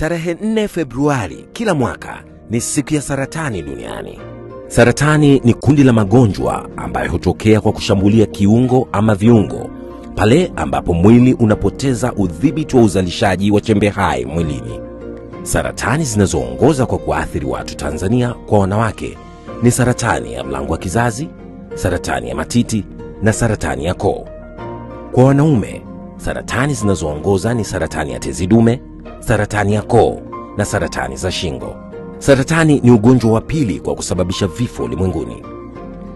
Tarehe 4 Februari kila mwaka ni siku ya saratani duniani. Saratani ni kundi la magonjwa ambayo hutokea kwa kushambulia kiungo ama viungo pale ambapo mwili unapoteza udhibiti wa uzalishaji wa chembe hai mwilini. Saratani zinazoongoza kwa kuathiri watu Tanzania kwa wanawake ni saratani ya mlango wa kizazi, saratani ya matiti na saratani ya koo. Kwa wanaume, saratani zinazoongoza ni saratani ya tezi dume, saratani ya koo na saratani za shingo. Saratani ni ugonjwa wa pili kwa kusababisha vifo ulimwenguni.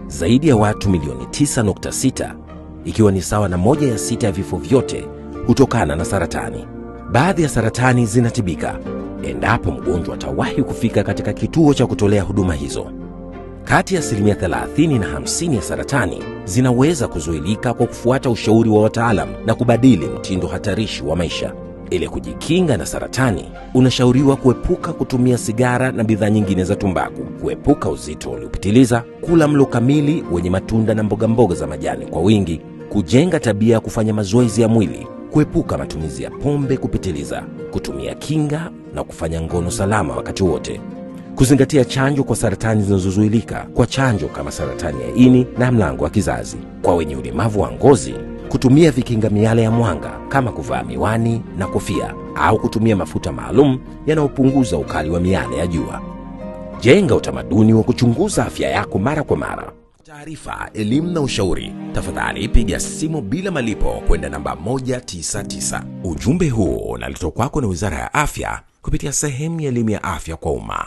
Zaidi ya watu milioni 9.6, ikiwa ni sawa na 1/6 ya vifo vyote, hutokana na saratani. Baadhi ya saratani zinatibika endapo mgonjwa atawahi kufika katika kituo cha kutolea huduma hizo. Kati ya 30% na 50% ya saratani zinaweza kuzuilika kwa kufuata ushauri wa wataalamu na kubadili mtindo hatarishi wa maisha. Ili kujikinga na saratani, unashauriwa kuepuka kutumia sigara na bidhaa nyingine za tumbaku, kuepuka uzito uliopitiliza, kula mlo kamili wenye matunda na mboga za majani kwa wingi, kujenga tabia ya kufanya mazoezi ya mwili, kuepuka matumizi ya pombe kupitiliza, kutumia kinga na kufanya ngono salama wakati wote. Kuzingatia chanjo kwa saratani zinazozuilika kwa chanjo kama saratani ya ini na mlango wa kizazi. Kwa wenye ulemavu wa ngozi, kutumia vikinga miale ya mwanga kama kuvaa miwani na kofia au kutumia mafuta maalum yanayopunguza ukali wa miale ya jua. Jenga utamaduni wa kuchunguza afya yako mara kwa mara. Taarifa, elimu na ushauri, tafadhali piga simu bila malipo kwenda namba 199. Ujumbe huu unaletwa kwako na Wizara ya Afya kupitia sehemu ya elimu ya afya kwa umma.